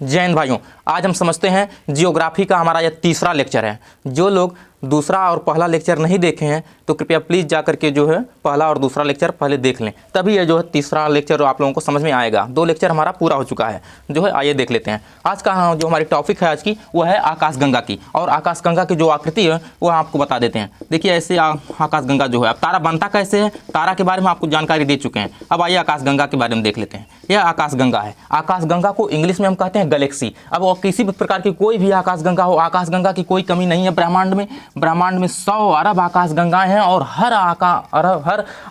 जय हिंद भाइयों, आज हम समझते हैं जियोग्राफी का हमारा यह तीसरा लेक्चर है। जो लोग दूसरा और पहला लेक्चर नहीं देखे हैं तो कृपया प्लीज़ जा करके जो है पहला और दूसरा लेक्चर पहले देख लें, तभी ये जो है तीसरा लेक्चर आप लोगों को समझ में आएगा। 2 लेक्चर हमारा पूरा हो चुका है जो है, आइए देख लेते हैं। आज का जो हमारी टॉपिक है आज की वो है आकाशगंगा की, और आकाशगंगा की जो आकृति है वो आपको बता देते हैं। देखिए ऐसे आकाशगंगा जो है, अब तारा बनता कैसे है, तारा के बारे में आपको जानकारी दे चुके हैं। अब आइए आकाशगंगा के बारे में देख लेते हैं। यह आकाशगंगा है। आकाशगंगा को इंग्लिश में हम कहते हैं गैलेक्सी। अब वो किसी भी प्रकार की कोई भी आकाशगंगा हो, आकाशगंगा की कोई कमी नहीं है ब्रह्मांड में। ब्रह्मांड में 100 अरब आकाशगंगाएं हैं और हर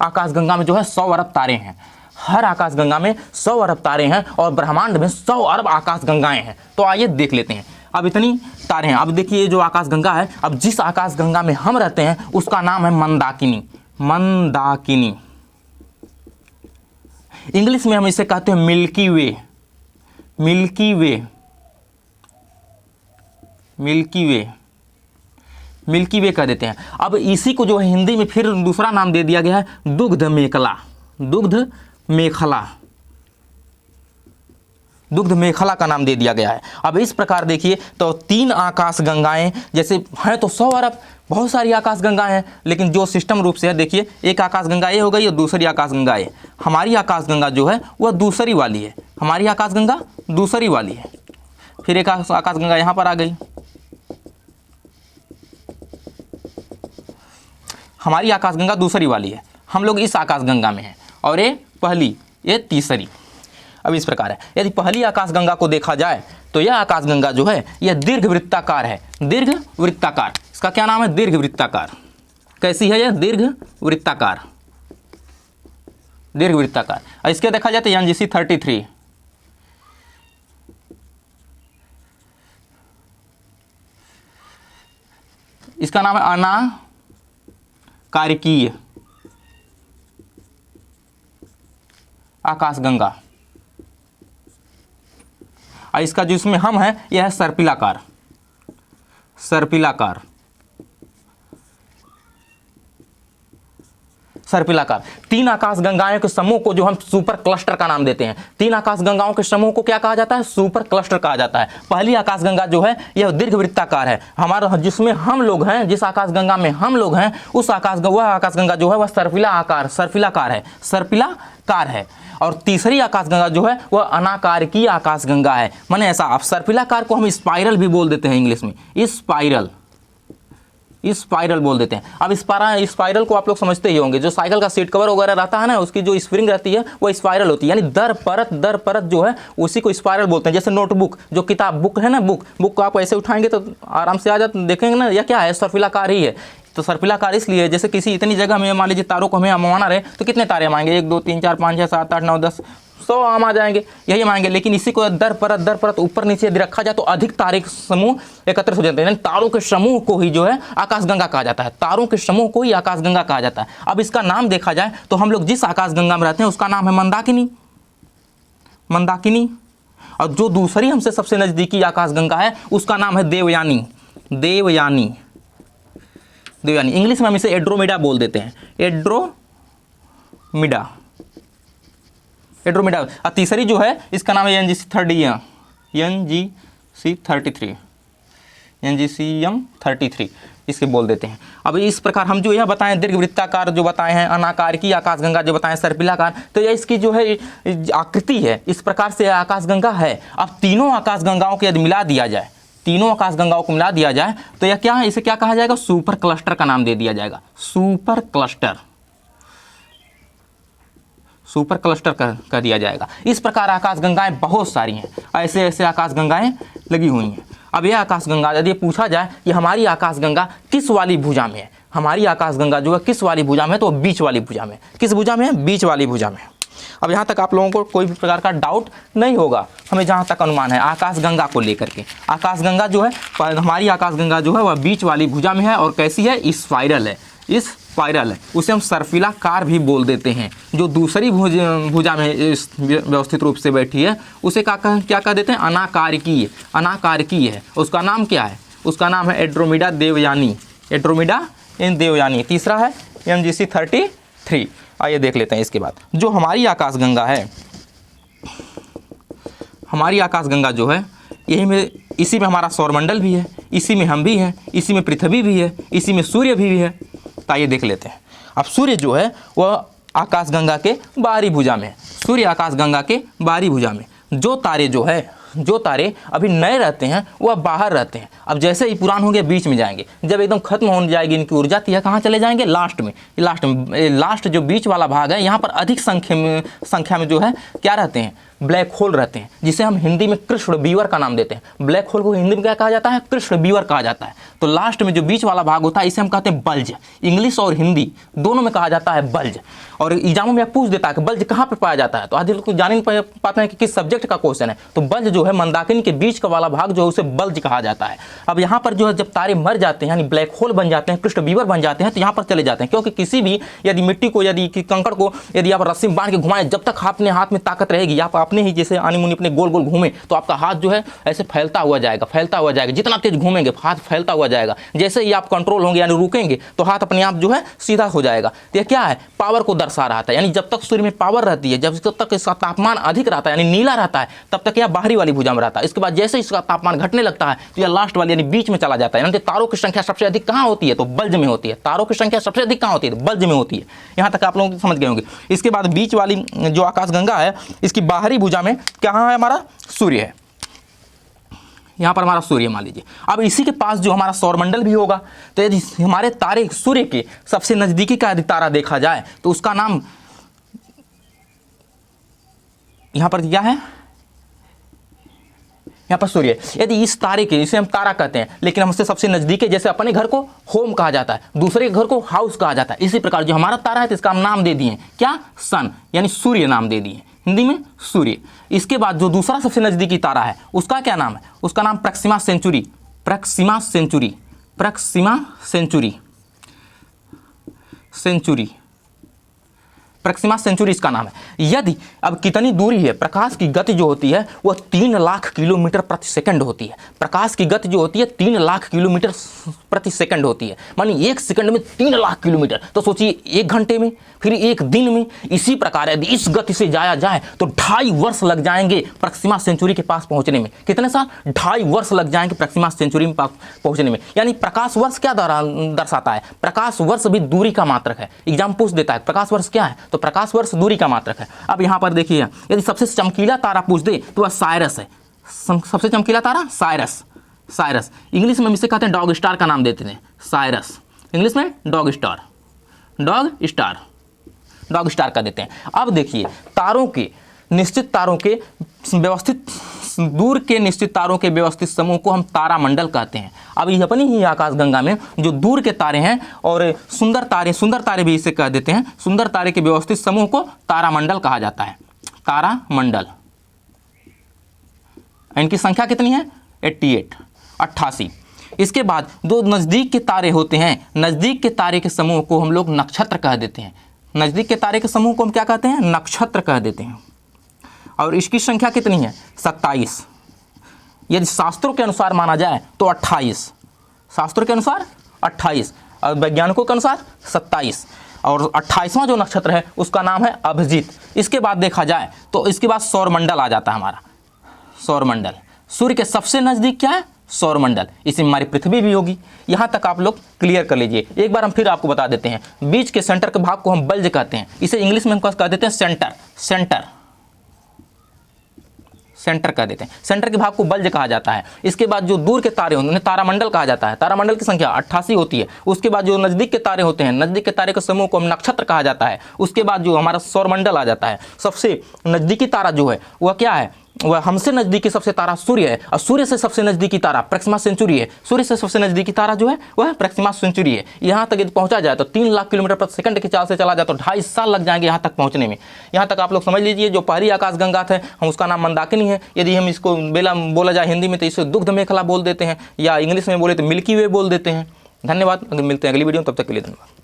आकाशगंगा में जो है 100 अरब तारे हैं। हर आकाशगंगा में 100 अरब तारे हैं और ब्रह्मांड में 100 अरब आकाशगंगाएं हैं। तो आइए देख लेते हैं। अब इतनी तारे हैं। अब देखिए जो आकाशगंगा है, अब जिस आकाशगंगा में हम रहते हैं उसका नाम है मंदाकिनी। मंदाकिनी इंग्लिश में हम इसे कहते हैं मिल्की वे। मिल्की वे, मिल्की वे, मिल्की वे कह देते हैं। अब इसी को जो है हिंदी में फिर दूसरा नाम दे दिया गया है दुग्ध मेखला। दुग्ध मेखला, दुग्ध मेखला का नाम दे दिया गया है। अब इस प्रकार देखिए तो 3 आकाशगंगाएं जैसे हैं तो 100 अरब, बहुत सारी आकाशगंगाएं हैं, लेकिन जो सिस्टम रूप से है देखिए, एक आकाशगंगा ये हो गई और दूसरी आकाशगंगा ये। हमारी आकाशगंगा जो है वह दूसरी वाली है। हमारी आकाशगंगा दूसरी वाली है। फिर एक आकाशगंगा यहाँ पर आ गई। हमारी आकाशगंगा दूसरी वाली है, हम लोग इस आकाशगंगा में हैं, और ये पहली, ये तीसरी। अब इस प्रकार है, यदि पहली आकाशगंगा को देखा जाए तो यह आकाशगंगा जो है यह दीर्घवृत्ताकार है। दीर्घवृत्ताकार, इसका क्या नाम है? दीर्घवृत्ताकार। कैसी है यह? दीर्घवृत्ताकार। दीर्घवृत्ताकार। और इसके देखा जाए तो NGC 33, इसका नाम है अनाकारिकीय आकाशगंगा। और इसका जो इसमें हम है यह है सर्पिलाकार। सर्पिलाकार, सर्पिलाकार। 3 आकाशगंगाओं के समूह को जो हम सुपर क्लस्टर का नाम देते हैं। 3 आकाशगंगाओं के समूह को क्या कहा जाता है? सुपर क्लस्टर कहा जाता है। पहली आकाशगंगा जो है यह दीर्घवृत्ताकार है। हमारा जिसमें हम लोग हैं, जिस आकाशगंगा में हम लोग हैं उस आकाशगंगा जो है वह सर्पिलाकार है। सर्पिलाकार है। और तीसरी आकाशगंगा जो है वह अनाकारिकीय आकाशगंगा है। माने ऐसा, आप सर्पिलाकार को हम स्पाइरल भी बोल देते हैं इंग्लिश में। स्पाइरल बोल देते हैं। अब स्पाइरल को आप लोग समझते ही होंगे, जो साइकिल का सीट कवर वगैरह रहता है ना, उसकी जो स्प्रिंग रहती है वो स्पाइरल होती है, यानी दर परत जो है उसी को स्पाइरल बोलते हैं। जैसे नोटबुक, जो किताब बुक है ना, बुक को आप ऐसे उठाएंगे तो आराम से आ जाते, देखेंगे ना, यह क्या है? सर्पिलाकार ही है। तो सर्पिलाकार इसलिए, जैसे किसी इतनी जगह में मान लीजिए तारों को हमें अमाना रहे तो कितने तारे हम आएंगे? 1 2 3 4 5 6 7 8 9 10 100 आम आ जाएंगे, यही हम आएंगे। लेकिन इसी को दर परत ऊपर नीचे यदि रखा जाए तो अधिक तारे के समूह एकत्रित हो जाते हैं। तारों के समूह को ही जो है आकाशगंगा कहा जाता है। तारों के समूह को ही आकाशगंगा कहा जाता है। अब इसका नाम देखा जाए तो हम लोग जिस आकाशगंगा में रहते हैं उसका नाम है मंदाकिनी। मंदाकिनी। और जो दूसरी हमसे सबसे नजदीकी आकाशगंगा है उसका नाम है देवयानी। देवयानी, देवयानी। इंग्लिश में हम इसे एड्रोमेडा बोल देते हैं। एड्रोमेडा, एड्रोमेडा। और तीसरी जो है इसका नाम है NGC 33, NGCM 33 इसके बोल देते हैं। अब इस प्रकार हम जो यह बताएं, दीर्घवृत्ताकार जो बताए हैं, अनाकारिकीय आकाशगंगा जो बताएं, सर्पिलाकार, तो यह इसकी जो है आकृति है, इस प्रकार से आकाशगंगा है। अब तीनों आकाशगंगाओं को यदि मिला दिया जाए, तीनों आकाशगंगाओं को मिला दिया जाए तो यह क्या है? इसे क्या कहा जाएगा? सुपर क्लस्टर का नाम दे दिया जाएगा। सुपर क्लस्टर, सुपर क्लस्टर कर दिया जाएगा। इस प्रकार आकाशगंगाएं बहुत सारी हैं, ऐसे ऐसे आकाशगंगाएं लगी हुई हैं। अब यह आकाशगंगा यदि पूछा जाए कि हमारी आकाशगंगा किस वाली भुजा में है, हमारी आकाशगंगा जो है किस वाली भुजा में है, तो बीच वाली भुजा में। किस भुजा में है? बीच वाली भुजा में। अब यहाँ तक आप लोगों को कोई भी प्रकार का डाउट नहीं होगा, हमें जहाँ तक अनुमान है आकाशगंगा को लेकर के। आकाशगंगा जो है, हमारी आकाशगंगा जो है वह बीच वाली भुजा में है। और कैसी है? स्पाइरल है। स्पाइरल है, उसे हम सर्पिलाकार भी बोल देते हैं। जो दूसरी भुजा में व्यवस्थित रूप से बैठी है उसे क्या कह देते हैं? अनाकारिकीय। अनाकारिकीय है। उसका नाम क्या है? उसका नाम है एड्रोमेडा देवयानी। एड्रोमेडा देवयानी। तीसरा है NGC 33। आइए देख लेते हैं इसके बाद। जो हमारी आकाशगंगा है, हमारी आकाशगंगा जो है यही में, इसी में हमारा सौरमंडल भी है, इसी में हम भी हैं, इसी में पृथ्वी भी है, इसी में सूर्य भी है। तो आइए देख लेते हैं। अब सूर्य जो है वह आकाशगंगा के बाहरी भुजा में है। सूर्य आकाशगंगा के बाहरी भुजा में। जो तारे अभी नए रहते हैं वह बाहर रहते हैं। अब जैसे ही पुरान होंगे बीच में जाएंगे, जब एकदम खत्म हो जाएगी इनकी ऊर्जा तो यह कहाँ चले जाएंगे? लास्ट में। लास्ट जो बीच वाला भाग है, यहाँ पर अधिक संख्या में जो है क्या रहते हैं? ब्लैक होल रहते हैं, जिसे हम हिंदी में कृष्ण बीवर का नाम देते हैं। ब्लैक होल को हिंदी में क्या कहा जाता है? कृष्ण बीवर कहा जाता है। तो लास्ट में जो बीच वाला भाग होता है इसे हम कहते हैं बल्ज। इंग्लिश और हिंदी दोनों में कहा जाता है बल्ज। और एग्जामों में पूछ देता है कि बल्ज कहाँ पे पाया जाता है, तो आधे लोग जान नहीं पाते हैं कि किस सब्जेक्ट का क्वेश्चन है। तो बल्ज जो है मंदाकिनी के बीच का वाला भाग जो है उसे बल्ज कहा जाता है। अब यहाँ पर जो है जब तारे मर जाते हैं, यानी ब्लैक होल बन जाते हैं, कृष्ण बीवर बन जाते हैं, तो यहाँ पर चले जाते हैं। क्योंकि किसी भी यदि मिट्टी को, यदि कंकड़ को यदि आप रस्सी में बांध के घुमाएं, जब तक अपने हाथ में ताकत रहेगी, आप अपने ही जैसे आनी मुनी अपने गोल गोल घूमे तो आपका हाथ जो है ऐसे फैलता हुआ जाएगा। जितना तेज घूमेंगे हाथ फैलता हुआ जाएगा। जैसे ही आप कंट्रोल होंगे यानी रुकेंगे तो हाथ अपने आप जो है सीधा हो जाएगा। तो यह क्या है? पावर को दर्शा रहा था। यानी जब तक सूर्य में पावर रहती है, जब तक इसका तापमान अधिक रहता है यानी नीला रहता है, तब तक यह बाहरी वाली भुजा में रहता है। इसके बाद जैसे इसका तापमान घटने लगता है तो यह लास्ट वाली यानी बीच में चला जाता है। यानी तारों की संख्या सबसे अधिक कहाँ होती है? तो बल्ज में होती है। तारों की संख्या सबसे अधिक कहाँ होती है? तो बल्ज में होती है। यहाँ तक आप लोग समझ गए होंगे। इसके बाद बीच वाली जो आकाशगंगा है, इसकी बाहरी भुजा में कहाँ है? हमारा सूर्य है। यहाँ पर हमारा सूर्य मान लीजिए। अब इसी के पास जो हमारा सौरमंडल भी होगा, तो यदि हमारे तारे सूर्य के सबसे नजदीकी का यदि तारा देखा जाए तो उसका नाम यहाँ पर क्या है? यहाँ पर सूर्य। यदि इस तारे के, इसे हम तारा कहते हैं, लेकिन हमसे सबसे नजदीक है, जैसे अपने घर को होम कहा जाता है, दूसरे के घर को हाउस कहा जाता है, इसी प्रकार जो हमारा तारा है तो इसका हम नाम दे दिए क्या? सन, यानी सूर्य नाम दे दिए, हिंदी में सूर्य। इसके बाद जो दूसरा सबसे नजदीकी तारा है उसका क्या नाम है? उसका नाम Proxima Centauri. Proxima Centauri, Proxima Centauri, Centauri, Proxima Centauri इसका नाम है। यदि अब कितनी दूरी है, प्रकाश की गति जो होती है वह 3 लाख किलोमीटर प्रति सेकंड होती है। प्रकाश की गति जो होती है 3 लाख किलोमीटर प्रति सेकंड होती है। मानिए 1 सेकंड में 3 लाख किलोमीटर, तो सोचिए 1 घंटे में, फिर 1 दिन में। इसी प्रकार यदि इस गति से जाया जाए तो 2.5 वर्ष लग जाएंगे प्रक्सिमा सेंचुरी के पास पहुंचने में। कितने साल? 2.5 वर्ष लग जाएंगे प्रक्सिमा सेंचुरी में पहुंचने में। यानी प्रकाश वर्ष क्या दर्शाता है? प्रकाश वर्ष भी दूरी का मात्रक है। एग्जाम पूछ देता है प्रकाश वर्ष क्या है, तो प्रकाश वर्ष दूरी का मात्रक है। अब यहाँ पर देखिए, यदि सबसे चमकीला तारा पूछ दे तो वह साइरस है। सबसे चमकीला तारा साइरस। साइरस इंग्लिश में इसे कहते हैं डॉग स्टार का नाम देते हैं। साइरस इंग्लिश में dog star, dog star, dog star का देते हैं। अब देखिए, तारों के निश्चित तारों के व्यवस्थित, दूर के निश्चित तारों के व्यवस्थित समूह को हम तारामंडल कहते हैं। अब ये अपनी ही आकाशगंगा में जो दूर के तारे हैं और सुंदर तारे भी इसे कह देते हैं। सुंदर तारे के व्यवस्थित समूह को तारामंडल कहा जाता है। तारामंडल। इनकी संख्या कितनी है? 88। इसके बाद दो नज़दीक के तारे होते हैं। नज़दीक के तारे के समूह को हम लोग नक्षत्र कह देते हैं। नज़दीक के तारे के समूह को हम क्या कहते हैं? नक्षत्र कह देते हैं। और इसकी संख्या कितनी है? 27। यदि शास्त्रों के अनुसार माना जाए तो 28। शास्त्रों के अनुसार 28 और वैज्ञानिकों के अनुसार 27। और 28वां जो नक्षत्र है उसका नाम है अभिजीत। इसके बाद देखा जाए तो इसके बाद सौरमंडल आ जाता है हमारा। सौरमंडल, सूर्य के सबसे नज़दीक क्या है? सौरमंडल। इसमें हमारी पृथ्वी भी होगी। यहाँ तक आप लोग क्लियर कर लीजिए। एक बार हम फिर आपको बता देते हैं, बीच के सेंटर के भाग को हम बल्ज कहते हैं। इसे इंग्लिश में हम कह देते हैं सेंटर। सेंटर, सेंटर कह देते हैं। सेंटर के भाग को बल्ज कहा जाता है। इसके बाद जो दूर के तारे होंगे उन्हें तारामंडल कहा जाता है। तारामंडल की संख्या 88 होती है। उसके बाद जो नज़दीक के तारे होते हैं, नज़दीक के तारे के समूह को हम नक्षत्र कहा जाता है। उसके बाद जो हमारा सौरमंडल आ जाता है। सबसे नज़दीकी तारा जो है वह क्या है? वह हमसे नज़दीकी सबसे तारा सूर्य है, और सूर्य से सबसे नज़दीकी तारा प्रक्सिमा सेंचुरी है। सूर्य से सबसे नज़दीकी तारा जो है वह प्रक्सिमा सेंचुरी है। यहाँ तक यदि पहुँचा जाए तो 3 लाख किलोमीटर प्रति सेकंड की चाल से चला जाए तो 2.5 साल लग जाएंगे यहाँ तक पहुँचने में। यहाँ तक आप लोग समझ लीजिए। जो पहली आकाशगंगा है हम उसका नाम मंदाकिनी है। यदि हम इसको बेला बोला जाए हिंदी में तो इसे दुग्ध मेखला बोल देते हैं, या इंग्लिश में बोले तो मिल्की वे बोल देते हैं। धन्यवाद। अगर मिलते हैं अगली वीडियो, तब तक के लिए धन्यवाद।